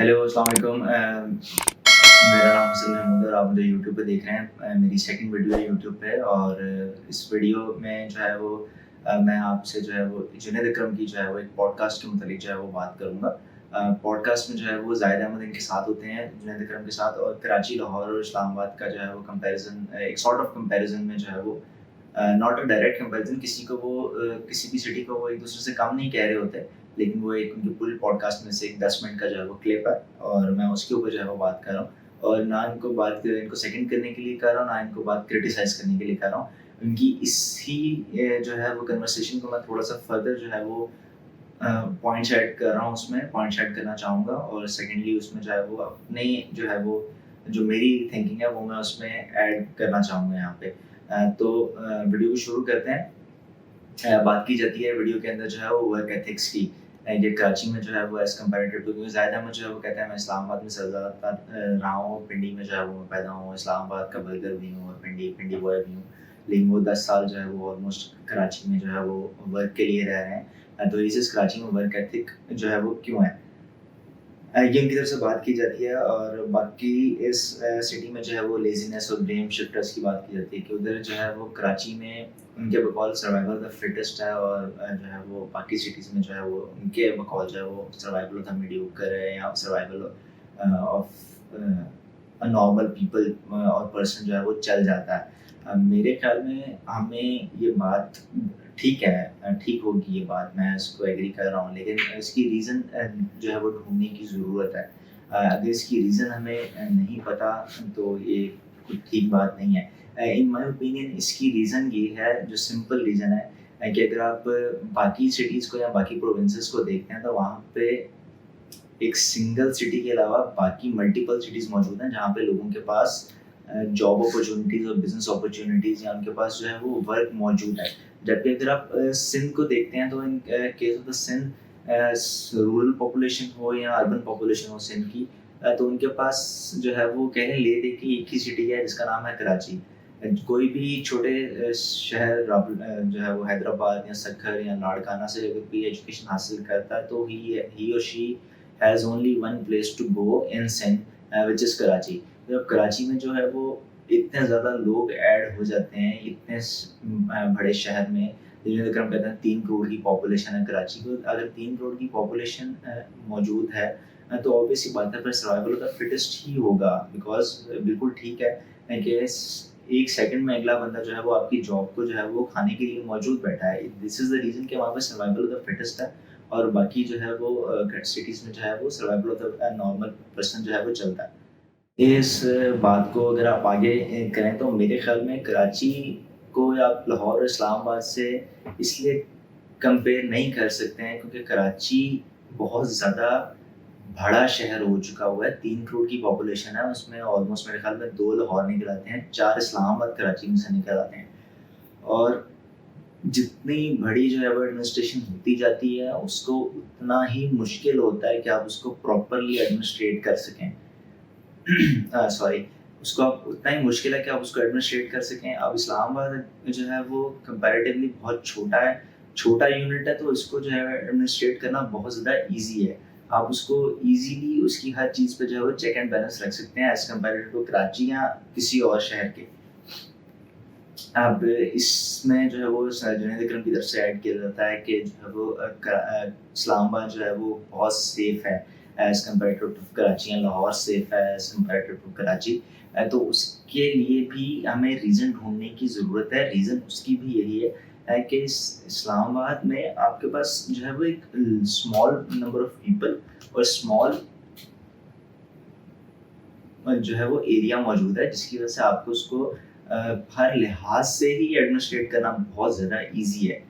Hello, अस्सलाम वालेकुम। मेरा नाम हसन महमूद और आप मुझे यूट्यूब पे देख रहे हैं। मेरी सेकंड वीडियो है यूट्यूब पे और इस वीडियो में जो है वो मैं आपसे जो है वो जुनैद अकरम की जो है वो एक पॉडकास्ट के मुतालिक जो है वो बात करूँगा। पॉडकास्ट में जो है वो ज़ाहिद अहमद इनके साथ होते हैं, जुनैद अकरम के साथ, और कराची, लाहौर और इस्लामाबाद का जो है वो कंपैरिज़न, एक सॉर्ट ऑफ कंपैरिज़न में जो है वो नॉट अ डायरेक्ट कंपैरिज़न, किसी को वो किसी भी सिटी को वो एक दूसरे से कम नहीं कह रहे होते, लेकिन वो एक उनके पूरे पॉडकास्ट में से एक 10 मिनट का जो है वो क्लिप है और मैं उसके ऊपर जो है वो बात कर रहा हूँ। और ना इनको सेकंड करने के लिए कर रहा हूँ, ना इनको बात क्रिटिसाइज़ करने के लिए कर रहा हूँ। उनकी इसी जो है वो कन्वर्सेशन को मैं थोड़ा-सा फर्दर जो है वो पॉइंट्स ऐड कर रहा हूँ, उसमें पॉइंट्स ऐड करना चाहूँगा, और सेकेंडली उसमें जो है वो अपने जो है वो जो मेरी थिंकिंग है वो मैं उसमें ऐड करना चाहूँगा यहाँ पे। वीडियो को शुरू करते हैं। बात की जाती है वीडियो के अंदर जो है वो वर्क एथिक्स की। ये कराची में जो है वो एज़ कम्पेरेटिव टू, क्योंकि ज़ाहिद अहमद जो है वो कहता है मैं इस्लामाबाद में सबसे ज़्यादा रहा हूँ, पिंडी में जो है वो मैं पैदा हुआ, इस्लामाबाद का बर्गर भी हूँ और पिंडी बॉय भी हूँ। लेकिन वो 10 साल जो है वो ऑलमोस्ट कराची में जो है वो वर्क के लिए रह रहे हैं। तो इस कराची में वर्क एथिक जो है वो क्यों है? ये उनकी तरफ से बात की जाती है, और बाकी इस सिटी में जो है वो लेज़ीनेस और ब्लेम शिफ्टर्स की बात की जाती है कि उधर जो है वो कराची में उनके बकौल सर्वाइवल द फिटेस्ट है, और जो है वो बाकी सिटीज़ में जो है वो उनके बकौल जो है वो सर्वाइवल ऑफ द मीडियोकर है, या survival of a normal people और पर्सन जो है वो चल जाता है। मेरे ख्याल में हमें ये बात ठीक है, ठीक होगी ये बात, मैं इसको एग्री कर रहा हूँ, लेकिन इसकी रीज़न जो है वो ढूँढने की ज़रूरत है। अगर इसकी रीज़न हमें नहीं पता तो ये कोई ठीक बात नहीं है। इन माय ओपिनियन इसकी रीज़न ये है, जो सिंपल रीज़न है, कि अगर आप बाकी सिटीज़ को या बाकी प्रोविंसेस को देखते हैं तो वहाँ पे एक सिंगल सिटी के अलावा बाकी मल्टीपल सिटीज़ मौजूद हैं जहाँ पे लोगों के पास जॉब अपॉर्चुनिटीज़ और बिज़नेस अपॉर्चुनिटीज़, या उनके पास जो है वो वर्क मौजूद है। जबकि अगर आप सिंध को देखते हैं तो in case of the Sindh, rural population हो या अर्बन पॉपुलेशन हो सिंध की, तो उनके पास जो है वो कह ले दे कि एक ही सिटी है जिसका नाम है कराची। कोई भी छोटे शहर जो है वो हैदराबाद या सक्खर या लाड़काना से अगर कोई एजुकेशन हासिल करता है तो ही और she has only one place to go in Sindh, which is Karachi. तो अब कराची में जो है वो इतने ज़्यादा लोग ऐड हो जाते हैं, इतने बड़े शहर में, जिन्हें अगर हम कहते हैं 3 करोड़ की पॉपुलेशन है कराची को, अगर 3 करोड़ की पॉपुलेशन मौजूद है, तो ऑब्वियस सी बात है फिर सर्वाइवल ऑफ द फिटेस्ट ही होगा, बिकॉज़ बिल्कुल ठीक है कि एक सेकंड में अगला बंदा जो है वो आपकी जॉब को जो है वो खाने के लिए मौजूद बैठा है। दिस इज़ द रीज़न कि वहाँ पे सर्वाइवल ऑफ द फिटेस्ट है, और बाकी जो है वो सिटीज़ में जो है वो survival of the normal person जो है वो चलता है। इस बात को अगर आप आगे करें तो मेरे ख़्याल में कराची को आप लाहौर और इस्लामाबाद से इसलिए कंपेयर नहीं कर सकते हैं क्योंकि कराची बहुत ज़्यादा बड़ा शहर हो चुका हुआ है। 3 करोड़ की पॉपुलेशन है, उसमें ऑलमोस्ट मेरे ख़्याल में 2 लाहौर निकल आते हैं, 4 इस्लामाबाद कराची में से निकल आते हैं। और जितनी बड़ी जो है वो एडमिनिस्ट्रेशन होती जाती है, उसको उतना ही मुश्किल होता है कि आप उसको प्रॉपर्ली एडमिनिस्ट्रेट कर सकें। सॉरी, उसको आप उतना ही मुश्किल है कि आप उसको एडमिनिस्ट्रेट कर सकें। अब इस्लामाबाद जो है वो कंपैरेटिवली बहुत छोटा है, छोटा यूनिट है, तो इसको जो है एडमिनिस्ट्रेट करना बहुत ज़्यादा ईज़ी है। आप उसको ईज़िली उसकी हर चीज़ पे जो है वो चेक एंड बैलेंस रख सकते हैं एज़ कम्पेरेटिव टू कराची या किसी और शहर के। अब इसमें जो है वो जुनैद अकरम की तरफ से ऐड किया जाता है कि जो है वो इस्लामाबाद जो है वो बहुत सेफ़ है एज़ कम्पेरेटिव टू कराची, या लाहौर सेफ़ है एज़ कम्पेरेटिव टू कराची। तो उसके लिए भी हमें रीज़न ढूँढने की ज़रूरत है। रीज़न उसकी भी यही है कि इस्लामाबाद में आपके पास जो है वो एक स्मॉल नंबर ऑफ पीपल और स्मॉल जो है वो एरिया मौजूद है, जिसकी वजह से आपको उसको हर लिहाज से ही एडमिनिस्ट्रेट करना बहुत ज़्यादा ईजी है।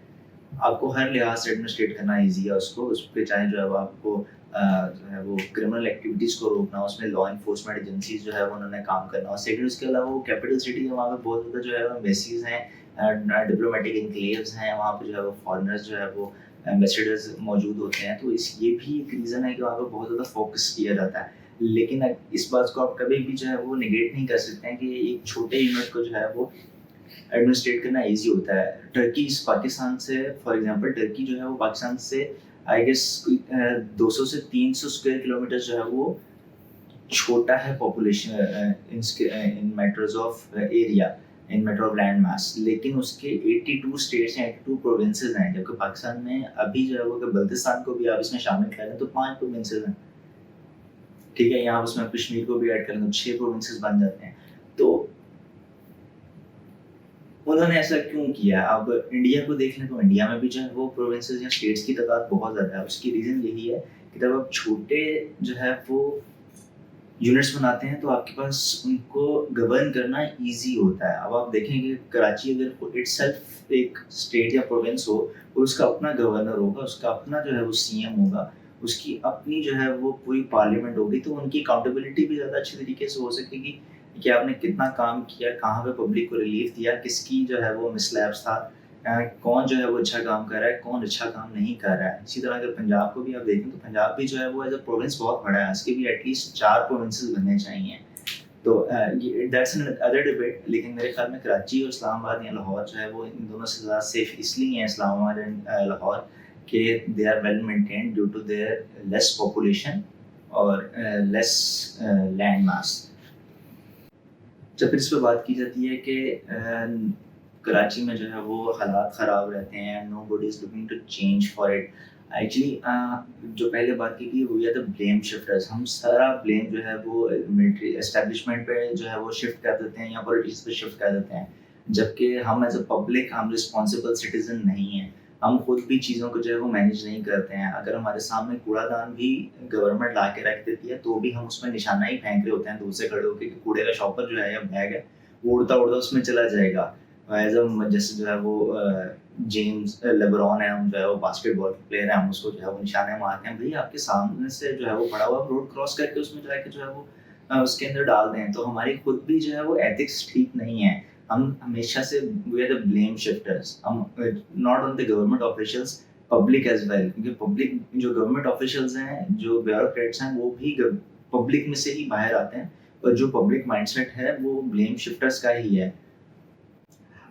आपको हर लिहाज से एडमिनिस्ट्रेट करना ईजी है उसको, उस पर चाहे जो है वो आपको जो है वो क्रिमिनल एक्टिविटीज़ को रोकना हो, उसमें लॉ इन्फोर्समेंट एजेंसीज जो है वो उन्होंने काम करना हो। सेकेंड, उसके अलावा वो कैपिटल सिटी है, वहाँ पे बहुत ज़्यादा जो है वो एम्बेसीज हैं, डिप्लोमेटिक इनक्लेव्स हैं, वहाँ पे जो है वो फॉरेनर्स जो है वो एम्बेसडर्स मौजूद होते हैं। तो ये भी एक रीज़न है कि वहाँ पे बहुत ज़्यादा फोकस किया जाता है। लेकिन इस बात को आप कभी भी जो है वो निगेट नहीं कर सकते हैं कि एक छोटे यूनिट को जो है वो एडमिनिस्ट्रेट करना ईजी होता है। टर्की पाकिस्तान से, फॉर एग्जांपल, टर्की जो है वो पाकिस्तान से आई गेस 200 से 300 स्क्वायर किलोमीटर जो है वो छोटा है population in matters of area, in matter of land mass, लेकिन उसके 82 स्टेट्स हैं, 82 प्रोविंसेस हैं, जबकि पाकिस्तान में अभी जो है वो अगर बल्तिस्तान को भी आप इसमें शामिल करें तो 5 प्रोविंसेस हैं, ठीक है, यहाँ उसमें कश्मीर को भी ऐड कर लें तो 6 प्रोविंसेस बन जाते हैं। तो उन्होंने ऐसा क्यों किया? अब इंडिया को देख लें तो इंडिया में भी जो है वो प्रोविंसेस या स्टेट्स की तादाद बहुत ज़्यादा है। उसकी रीज़न यही है कि जब आप छोटे जो है वो यूनिट्स बनाते हैं तो आपके पास उनको गवर्न करना ईजी होता है। अब आप देखेंगे कराची अगर इटसेल्फ एक स्टेट या प्रोविंस हो और उसका अपना गवर्नर होगा, उसका अपना जो है वो सीएम होगा, उसकी अपनी जो है वो पूरी पार्लियामेंट होगी, तो उनकी अकाउंटेबिलिटी भी ज़्यादा अच्छे तरीके से हो सकेगी कि आपने कितना काम किया, कहाँ पे पब्लिक को रिलीफ दिया, किसकी जो है वो मिसलैप्स था, कौन जो है वो अच्छा काम कर रहा है, कौन अच्छा काम नहीं कर रहा है। इसी तरह अगर पंजाब को भी आप देखें तो पंजाब भी जो है वो एज अ प्रोविंस बहुत बड़ा है, इसके भी एटलीस्ट 4 प्रोविंसेस बनने चाहिए। तो दैट्स एन अदर डिबेट, लेकिन मेरे ख्याल में कराची और इस्लामाबाद या लाहौर जो है वो इन दोनों से ज़्यादा सेफ इसलिए हैं, इस्लामाबाद एंड लाहौर, कि they are well maintained due to their less population और लेस लैंड मास। जब फिर इस पे बात की जाती है कि कराची में जो है वो हालात ख़राब रहते हैं, nobody is looking to change for it. Actually जो पहले बात की थी वो ये द ब्लेम शिफ्टर्स, हम सारा ब्लेम जो है वो मिलिट्री एस्टेब्लिशमेंट पे जो है वो शिफ्ट कर देते हैं या पॉलिटिक्स पे शिफ्ट कर देते हैं, जबकि हम एज अ पब्लिक हम रिस्पॉन्सिबल सिटीजन नहीं हैं। हम खुद भी चीज़ों को जो है वो मैनेज नहीं करते हैं। अगर हमारे सामने कूड़ादान भी गवर्नमेंट ला के रख देती है तो भी हम उसमें निशाना ही फेंक रहे होते हैं दूर से खड़े होकर कि कूड़े का शॉपर जो है या बैग है वो उड़ता उड़ता उसमें चला जाएगा। एज अ जैसे जो है वो जेम्स लेब्रॉन है, हम जो है वो बास्केटबॉल प्लेयर है, हम उसको जो है वो निशाने मारते हैं, भाई आपके सामने से जो है वो पड़ा हुआ रोड क्रॉस करके उसमें जाके जो है वो उसके अंदर डाल दें, तो हमारी खुद भी जो है वो एथिक्स ठीक नहीं है। हम हमेशा से we are the blame shifters, हम not on the government officials, public as well, क्योंकि पब्लिक जो गवर्नमेंट ऑफिशियल्स हैं, जो ब्यूरोक्रेट्स हैं, वो भी पब्लिक में से ही बाहर आते हैं, और जो पब्लिक माइंडसेट है वो ब्लेम शिफ्टर्स का ही है।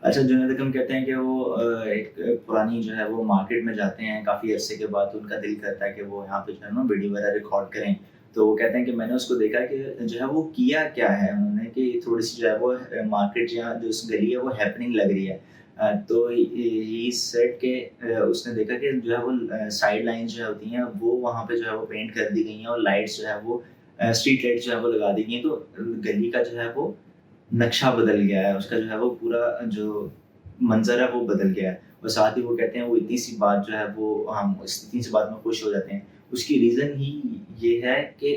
अच्छा, जुनैद अकरम कहते हैं कि वो एक पुरानी जो है वो मार्केट में जाते हैं काफ़ी अरसे के बाद, तो उनका दिल करता है कि वो यहाँ पे जो है ना वीडियो वगैरह रिकॉर्ड करें। तो वो कहते हैं कि मैंने उसको देखा कि जो है वो किया क्या है उन्होंने, कि थोड़ी सी जो है वो मार्केट या जो उस गली है वो हैपनिंग लग रही है। तो ही सेड के उसने देखा कि जो है वो साइड लाइन्स जो होती हैं वो वहाँ पे जो है वो पेंट कर दी गई हैं, और लाइट्स जो है वो स्ट्रीट लाइट्स जो है वो लगा दी गई हैं, तो गली का जो है वो नक्शा बदल गया है, उसका जो है वो पूरा जो मंज़र है वो बदल गया है। और साथ ही वो कहते हैं वो इतनी सी बात जो है वो हम इतनी सी बात में खुश हो जाते हैं। उसकी रीज़न ही ये है कि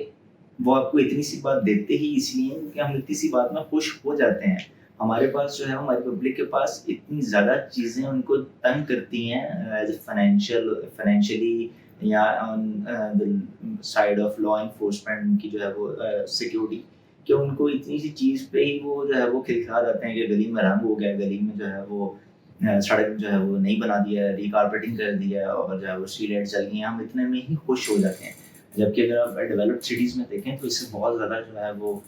वो आपको इतनी सी बात देते ही इसलिए हैं क्योंकि हम इतनी सी बात में खुश हो जाते हैं। हमारे पास जो है हमारी पब्लिक के पास इतनी ज़्यादा चीज़ें उनको तंग करती हैं एज़ अ फाइनेंशियली या on the side of law enforcement की जो है वो सिक्योरिटी, कि उनको इतनी सी चीज़ पे ही वो जो है वो खिलखिला जाते हैं कि गली में रंग हो गया, गली में जो है वो सड़क जो है वो नहीं बना दिया है, रिकारपेटिंग कर दिया है, और जो है वो स्ट्रीट लाइट चल गई हैं, हम इतने में ही खुश हो जाते हैं। जबकि अगर आप डेवलप्ड सिटीज़ में देखें तो इससे बहुत ज़्यादा जो है वो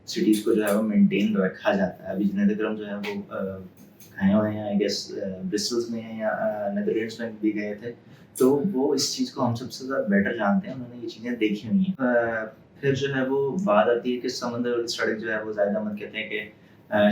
सिटीज़ को जो है वो मेंटेन रखा जाता है। अभी जुनैद अकरम जो है वो गए हुए हैं, आई गेस ब्रिस्टल्स में या नेदरलैंड्स में भी गए थे, तो वो इस चीज़ को हम सबसे ज़्यादा बेटर जानते हैं, उन्होंने ये चीज़ें देखी हुई हैं। फिर जो है वो बात आती है कि समंदर वाली सड़क जो है वो ज़ाहिद अहमद कहते हैं कि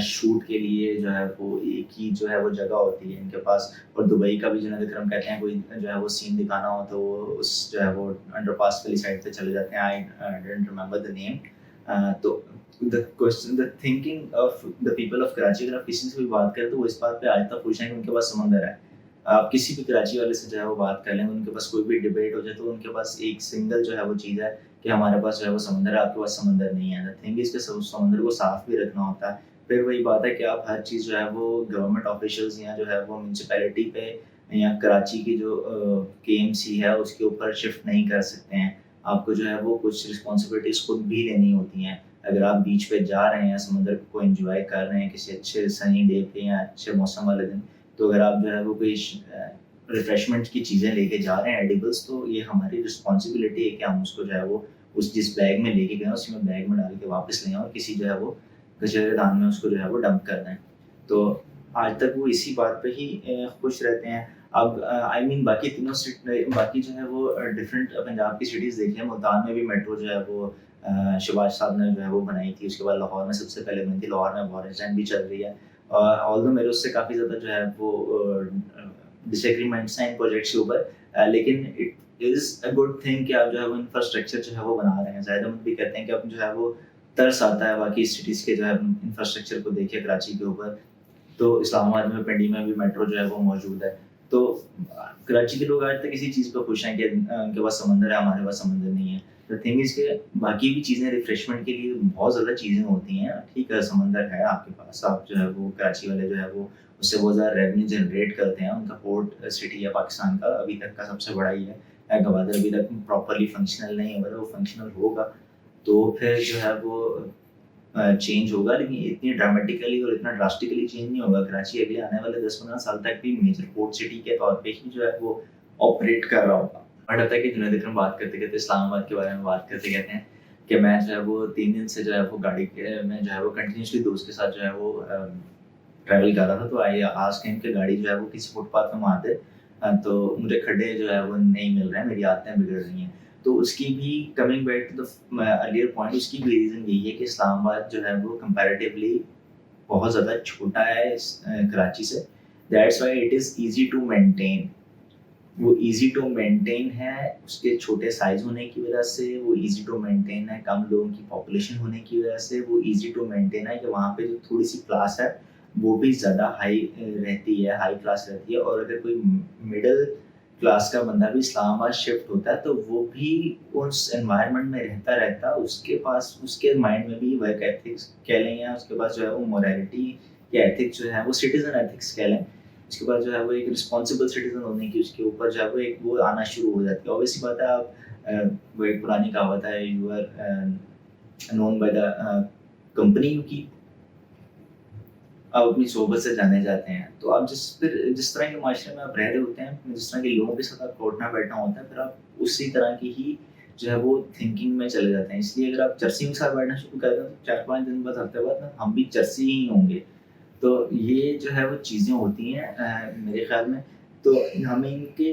शूट के लिए जो है वो एक ही जो है वो जगह होती है इनके पास, और दुबई का भी जुनैद अकरम कहते हैं कोई जो है वो सीन दिखाना हो तो वो उस जो है वो अंडरपास वाली साइड पे चले जाते हैं। I don't remember the name. तो the thinking of the people of Karachi, अगर आप किसी से भी बात करें तो वो इस बात पे आज तक खुश हैं कि उनके पास समंदर है। आप किसी भी कराची वाले से जो है वो बात कर लेंगे, उनके पास कोई भी डिबेट हो जाए तो उनके पास एक सिंगल जो है वो चीज़ है कि हमारे पास जो है वो समंदर है, आपके पास समंदर नहीं है। द थिंग इज़ कि समंदर को साफ भी रखना होता है। फिर वही बात है कि आप हर चीज़ जो है वो गवर्नमेंट ऑफिशियल्स या जो है वो म्यूनसिपैलिटी पे या कराची की जो केएमसी है उसके ऊपर शिफ्ट नहीं कर सकते हैं। आपको जो है वो कुछ रिस्पॉन्सिबिलिटीज़ खुद भी लेनी होती हैं। अगर आप बीच पे जा रहे हैं, समुद्र को एंजॉय कर रहे हैं किसी अच्छे सनी डे पे या अच्छे मौसम वाले दिन, तो अगर आप जो है वो कोई रिफ्रेशमेंट की चीज़ें लेके जा रहे हैं एडिबल्स, तो ये हमारी रिस्पॉन्सिबिलिटी है कि हम उसको जो है वो उस जिस बैग में लेके गए उसी में बैग में डाल के वापस ले आएं और किसी जो है वो कचरेदान में उसको जो है वो डंप कर दें। तो आज तक वो इसी बात पे ही खुश रहते हैं। اب آئی مین باقی تینوں باقی جو ہے وہ ڈفرینٹ پنجاب کی سٹیز دیکھ لیں. ملتان میں بھی میٹرو جو ہے وہ شہباز صاحب نے جو ہے وہ بنائی تھی. اس کے بعد لاہور میں سب سے پہلے بنی تھی. لاہور میں بورسٹین بھی چل رہی ہے. اور آلدو میرے اس سے کافی زیادہ جو ہے وہ ڈس ایگریمنٹس ہیں ان پروجیکٹس کے اوپر, لیکن it is a good thing کہ آپ جو ہے وہ انفراسٹرکچر جو ہے وہ بنا رہے ہیں. زاہد احمد بھی کہتے ہیں کہ اب جو ہے وہ ترس آتا ہے باقی سٹیز کے جو ہے انفراسٹرکچر کو دیکھے کراچی کے اوپر. تو اسلام آباد میں پنڈی میں بھی میٹرو جو ہے وہ موجود ہے. تو کراچی کے لوگ آج تک اسی چیز پہ خوش ہیں کہ ان کے پاس سمندر ہے, ہمارے پاس سمندر نہیں ہے. تو تھنگ از کہ باقی بھی چیزیں ریفریشمنٹ کے لیے بہت زیادہ چیزیں ہوتی ہیں. ٹھیک ہے سمندر ہے آپ کے پاس, آپ جو ہے وہ کراچی والے جو ہے وہ اس سے بہت زیادہ ریونیو جنریٹ کرتے ہیں. ان کا پورٹ سٹی ہے پاکستان کا ابھی تک کا سب سے بڑا ہی ہے. گوادر ابھی تک پراپرلی فنکشنل نہیں ہے, وہ فنکشنل ہوگا تو پھر جو ہے وہ چینج ہوگا, لیکن اتنی ڈرامیٹیکلی اور اتنا ڈراسٹیکلی چینج نہیں ہوگا. کراچی اگلے آنے والے 10-15 سال تک بھی میجر پورٹ سٹی کے طور پہ ہی جو ہے وہ آپریٹ کر رہا ہوگا. بٹ ہوتا ہے کہ جنید اکرم بات کرتے کرتے اسلام آباد کے بارے میں بات کرتے کہتے ہیں کہ میں جو ہے وہ 3 دن سے جو ہے وہ گاڑی کے میں جو ہے وہ کنٹینیوسلی دوست کے ساتھ جو ہے وہ ٹریول کر رہا تھا. تو آئی آسک ہم کہ گاڑی جو ہے وہ کسی فٹ پاتھ پہ مار دے, تو مجھے کھڈے جو ہے وہ نہیں مل رہے ہیں, میری عادتیں بگڑ رہی ہیں. تو اس کی بھی coming back to the earlier point, اس کی بھی ریزن یہی ہے کہ اسلام آباد جو ہے وہ کمپیریٹیولی بہت زیادہ چھوٹا ہے کراچی سے. That's why it is easy to maintain. وہ ایزی ٹو مینٹین ہے اس کے چھوٹے سائز ہونے کی وجہ سے, وہ ایزی ٹو مینٹین ہے کم لوگوں کی پاپولیشن ہونے کی وجہ سے, وہ ایزی ٹو مینٹین ہے کہ وہاں پہ جو تھوڑی سی کلاس ہے وہ بھی زیادہ ہائی رہتی ہے, ہائی کلاس رہتی ہے. اور اگر کوئی مڈل کلاس کا بندہ بھی اسلام آباد شفٹ ہوتا ہے تو وہ بھی اس انوائرمنٹ میں رہتا اس کے پاس اس کے مائنڈ میں بھی ورک ایتھکس کہہ لیں, یا اس کے پاس جو ہے وہ مورالٹی یا ایتھکس جو ہے وہ سٹیزن ایتھکس کہہ لیں, اس کے بعد جو ہے وہ ایک رسپانسبل سٹیزن ہونے کی اس کے اوپر جو ہے وہ ایک وہ آنا شروع ہو جاتی ہے. اوبیسلی بات ہے, آپ وہ ایک پرانی کہاوت ہے, you are known by the company you keep, آپ اپنی صحبت سے جانے جاتے ہیں. تو آپ جس طرح کے معاشرے میں آپ رہ رہے ہوتے ہیں, جس طرح کے لوگوں کے ساتھ آپ کو اٹھنا بیٹھنا ہوتا ہے, پھر آپ اسی طرح کی ہی جو ہے وہ تھنکنگ میں چلے جاتے ہیں. اس لیے اگر آپ چرسی کے ساتھ بیٹھنا شروع کر دیں تو 4-5 دن بعد ہفتے بعد ہم بھی چرسی ہی ہوں گے. تو یہ جو ہے وہ چیزیں ہوتی ہیں میرے خیال میں. تو ہمیں ان کے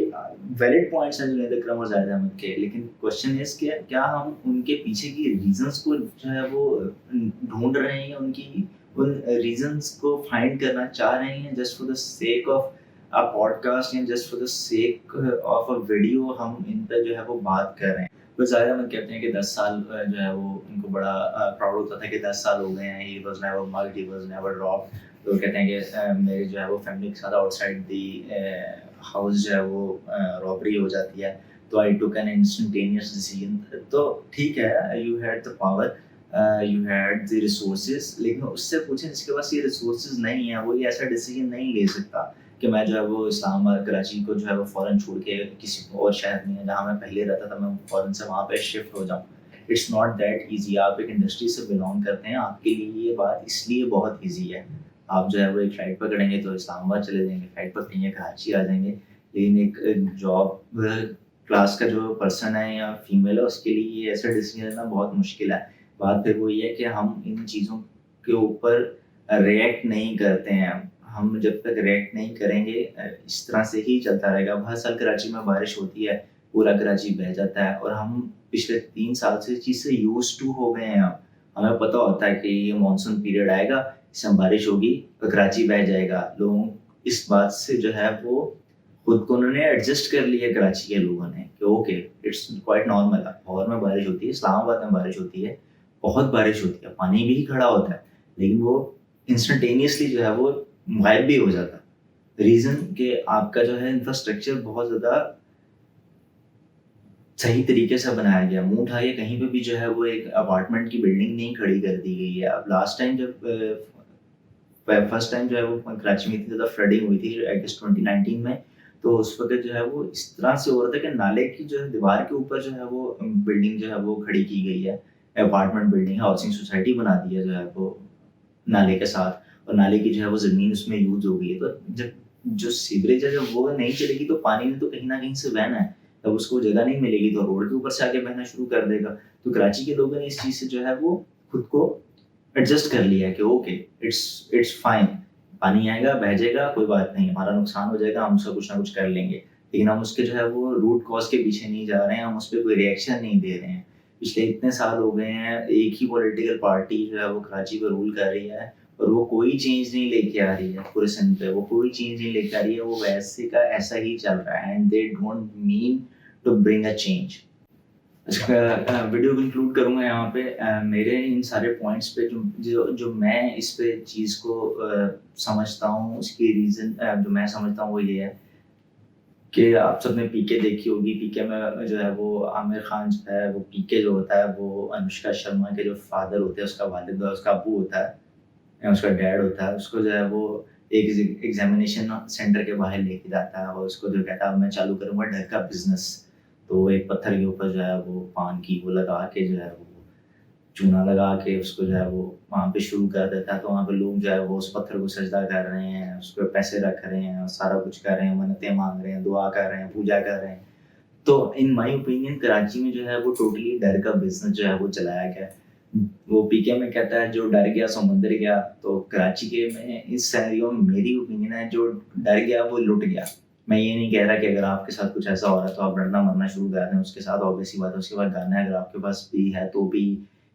ویلڈ پوائنٹس ہیں جنید اکرم اور زاہد احمد کے, لیکن کوشچن از کہ کیا ہم ان کے پیچھے کی ریزنس کو جو ہے وہ ڈھونڈ رہے ہیں, ان ریزنس کو فائنڈ کرنا چاہ رہے ہیں just for the sake of a podcast, یا just for the sake of a video ہم ان پہ جو ہے وہ بات کر رہے ہیں. تو زاہد احمد کہتے ہیں کہ 10 سال جو ہے وہ ان کو بڑا پراؤڈ ہوتا تھا کہ 10 سال ہو گئے ہیں, he was never mugged, he was never dropped. تو کہتے ہیں کہ میری جو ہے وہ فیملی کے ساتھ آؤٹ سائڈ دی ہاؤس جو ہے وہ رابری ہو جاتی ہے, تو آئی ٹوک این انسٹنٹینیس ڈیسیژن. تو ٹھیک ہے, you had the power, you had the resources, لیکن اس سے پوچھیں جس کے پاس یہ ریسورسز نہیں ہیں وہ یہ ایسا ڈیسیژن نہیں لے سکتا کہ میں جو ہے وہ اسلام آباد کراچی کو جو ہے وہ فوراً چھوڑ کے کسی اور شہر میں جہاں میں پہلے رہتا تھا میں فوراً سے وہاں پہ شفٹ ہو جاؤں. It's not that easy. آپ ایک انڈسٹری سے بلانگ کرتے ہیں, آپ کے لیے یہ بات اس لیے بہت ایزی ہے. آپ جو ہے وہ ایک فلائٹ پکڑیں گے تو اسلام آباد چلے جائیں گے, فلائٹ پکڑیں گے کراچی آ جائیں گے. لیکن ایک جاب کلاس کا جو پرسن ہے یا فیمیل ہے اس کے لیے یہ ایسا ڈیسیژن لینا بہت مشکل ہے. بات پھر وہ یہ ہے کہ ہم ان چیزوں کے اوپر ریئیکٹ نہیں کرتے ہیں. ہم جب تک ریئیکٹ نہیں کریں گے اس طرح سے ہی چلتا رہے گا. ہر سال کراچی میں بارش ہوتی ہے, پورا کراچی بہہ جاتا ہے, اور ہم پچھلے 3 سال سے اس چیز سے یوز ٹو ہو گئے ہیں. ہمیں پتہ ہوتا ہے کہ یہ مانسون پیریڈ آئے گا, اس میں بارش ہوگی تو کراچی بہہ جائے گا. لوگوں اس بات سے جو ہے وہ خود کو انہوں نے ایڈجسٹ کر لیا کراچی کے لوگوں نے کہ okay it's quite normal. Lahore میں بارش ہوتی ہے, اسلام آباد میں بارش ہوتی ہے, بہت بارش ہوتی ہے, پانی بھی کھڑا ہوتا ہے, لیکن وہ انسٹنٹینیسلی جو ہے وہ غائب بھی ہو جاتا. ریزن کہ آپ کا جو ہے انفراسٹرکچر بہت زیادہ صحیح طریقے سے بنایا گیا. منہ اٹھا کے کہیں پہ بھی جو ہے وہ ایک اپارٹمنٹ کی بلڈنگ نہیں کھڑی کر دی گئی ہے. اب لاسٹ ٹائم جب فرسٹ ٹائم جو ہے وہ کراچی میں اتنی زیادہ فلڈنگ ہوئی تھی اگست 2019 میں, تو اس وقت جو ہے وہ اس طرح سے ہو رہا تھا کہ نالے کی جو ہے دیوار کے اوپر جو ہے وہ بلڈنگ جو ہے وہ کھڑی کی گئی ہے, اپارٹمنٹ بلڈنگ, ہاؤسنگ سوسائٹی بنا دی ہے جو ہے وہ نالے کے ساتھ, اور نالے کی جو ہے وہ زمین اس میں یوز ہو گئی ہے. تو جب جو سیوریج ہے جب وہ نہیں چلے گی تو پانی نے تو کہیں نہ کہیں سے بہنا ہے. جب اس کو جگہ نہیں ملے گی تو روڈ کے اوپر سے آگے بہنا شروع کر دے گا. تو کراچی کے لوگوں نے اس چیز سے جو ہے وہ خود کو ایڈجسٹ کر لیا ہے کہ اوکے اٹس فائن, پانی آئے گا بہہ جائے گا کوئی بات نہیں, ہمارا نقصان ہو جائے گا, ہم اس کا کچھ نہ کچھ کر لیں گے, لیکن ہم اس کے جو ہے وہ روٹ کاز کے پیچھے نہیں جا رہے ہیں, ہم اس پہ کوئی ریئیکشن نہیں دے رہے ہیں. پچھلے اتنے سال ہو گئے ہیں ایک ہی پولیٹیکل پارٹی جو ہے وہ کراچی پہ رول کر رہی ہے, اور وہ کوئی چینج نہیں لے کے آ رہی ہے پورے سندھ پہ, وہ کوئی چینج نہیں لے کے آ رہی ہے, وہ ویسے کا ایسا ہی چل رہا ہے, and they don't mean to bring a change. اس کا ویڈیو کنکلوڈ کروں گا یہاں پہ. میرے ان سارے پوائنٹس پہ جو میں اس پہ چیز کو سمجھتا ہوں, اس کی ریزن جو میں سمجھتا ہوں وہ یہ ہے کہ آپ سب نے پی کے دیکھی ہوگی. پی کے میں جو ہے وہ عامر خان جو ہے وہ پی کے جو ہوتا ہے وہ انوشکا شرما کے جو فادر ہوتے ہیں, اس کا والد, اس کا ابو ہوتا ہے, اس کا ڈیڈ ہوتا ہے. اس کو جو ہے وہ ایک ایگزامینیشن سینٹر کے باہر لے کے جاتا ہے, اور اس کو جو کہتا ہے میں چالو کروں گا ڈر کا بزنس. تو ایک پتھر کے اوپر جو ہے وہ پان کی وہ لگا کے جو ہے وہ چونا لگا کے اس کو جو ہے وہ وہاں پہ شروع کر دیتا ہے. تو وہاں پہ لوگ جو ہے وہ اس پتھر کو سجدہ کر رہے ہیں, اس پہ پیسے رکھ رہے ہیں, سارا کچھ کر رہے ہیں, منتیں مانگ رہے ہیں, دعا کر رہے ہیں, پوجا کر رہے ہیں. تو ان مائی اوپینین کراچی میں جو ہے وہ ٹوٹلی ڈر کا بزنس جو ہے وہ چلایا گیا. وہ پی کے میں کہتا ہے جو ڈر گیا سو مندر گیا. تو کراچی کے میں اس سینریو میں میری اوپینین ہے جو ڈر گیا وہ لٹ گیا. میں یہ نہیں کہہ رہا کہ اگر آپ کے ساتھ کچھ ایسا ہو رہا ہے تو آپ ڈرنا مرنا شروع کر دیں, اس کے ساتھ آبویسلی بات ہے. اس کے بعد گانا ہے اگر آپ کے پاس بھی ہے تو بھی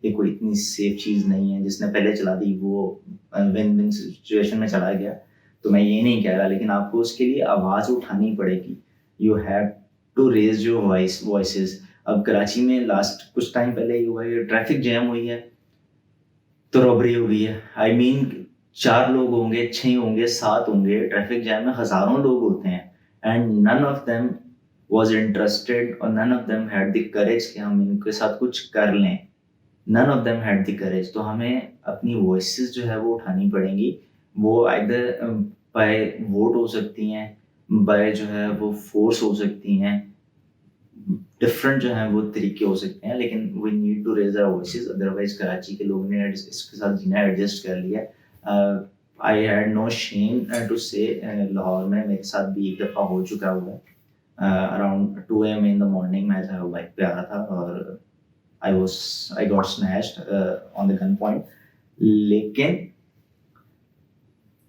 یہ کوئی اتنی سیف چیز نہیں ہے, جس نے پہلے چلا دی وہ ون ون سچویشن میں چلا گیا. تو میں یہ نہیں کہہ رہا, لیکن آپ کو اس کے لیے آواز اٹھانی پڑے گی. You have to raise your voices. اب کراچی میں لاسٹ کچھ ٹائم پہلے یہ ہوا ہے, ٹریفک جیم ہوئی ہے تو رابری ہوئی ہے. آئی مین 4 لوگ ہوں گے, 6 ہوں گے, 7 ہوں گے, ٹریفک جیم میں ہزاروں لوگ ہوتے ہیں, and none of them was interested اور none of them head the courage کہ ہم ان کے ساتھ کچھ کر لیں. None of them head the courage. تو ہمیں اپنی وائسز جو ہے وہ اٹھانی پڑیں گی. وہ ایدر بائی ووٹ ہو سکتی ہیں, بائی جو ہے وہ فورس ہو سکتی ہیں, ڈفرینٹ جو ہیں وہ طریقے ہو سکتے ہیں, لیکن we need to raise our voices. Otherwise Karachi کے لوگوں نے اس کے ساتھ جینا ایڈجسٹ کر لیا. I had no shame to سے لاہور میں میرے ساتھ بھی ایک دفعہ ہو چکا ہوا ہے. Around 2 AM in the morning میں جو بائک پہ آ رہا تھا اور I got snatched on the gun point. لیکن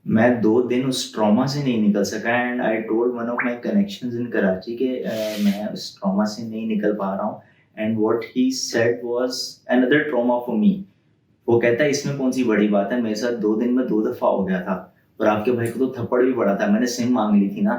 میں 2 دن اس ٹراما سے نہیں نکل سکا, and I told one of my connections in Karachi کہ میں اس ٹراما سے نہیں نکل پا رہا ہوں. And what he said was another trauma for me. وہ کہتا ہے اس میں کون سی بڑی بات ہے, میرے ساتھ 2 دن میں 2 دفعہ ہو گیا تھا, اور آپ کے بھائی کو تو تھپڑ بھی پڑا تھا, میں نے سم مانگ لی تھی نا.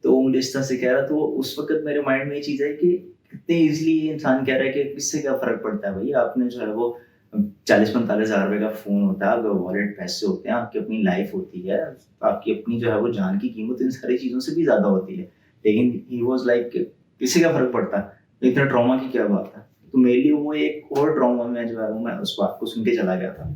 تو وہ اس طرح سے کہہ رہا. تو اس وقت میرے مائنڈ میں یہ چیز ہے کہ کتنے ایزلی انسان کہہ رہا ہے کہ اس سے کیا فرق پڑتا ہے بھائی. آپ نے جو ہے وہ 40-45 ہزار روپے کا فون ہوتا ہے, آپ کا والیٹ پیسے ہوتے ہیں, آپ کی اپنی لائف ہوتی ہے, آپ کی اپنی جو ہے وہ جان کی قیمت ان ساری چیزوں سے بھی زیادہ ہوتی ہے. لیکن ہی واز لائک اس سے کیا فرق پڑتا ہے, اتنا ٹراما کی کیا بات ہے. تو میرے لیے وہ ایک اور ٹراما میں جو ہے وہ میں اس بات کو سن کے چلا گیا تھا.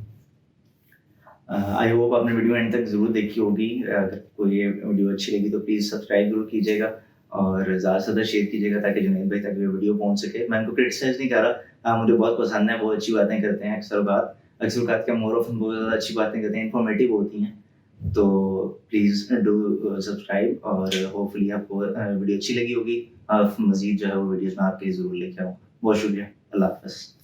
آئی ہوپ آپ نے ویڈیو اینڈ تک ضرور دیکھی ہوگی. اگر کوئی یہ ویڈیو اچھی لگی تو پلیز سبسکرائب ضرور کیجیے گا, اور زیادہ سے زیادہ شیئر کیجیے گا تاکہ جنید بھائی تک یہ ویڈیو پہنچ سکے. میں ان کو کرٹیسائز نہیں کر رہا, مجھے بہت پسند ہے, بہت اچھی باتیں کرتے ہیں. اکثر اوقات کیا مور آف بہت زیادہ اچھی باتیں کرتے ہیں, انفارمیٹیو ہوتی ہیں. تو پلیز ڈو سبسکرائب, اور ہوپ فلی آپ کو ویڈیو اچھی لگی ہوگی. مزید جو ہے وہ ویڈیوز میں آپ کے لیے ضرور لے کے آؤں. بہت شکریہ. اللہ حافظ.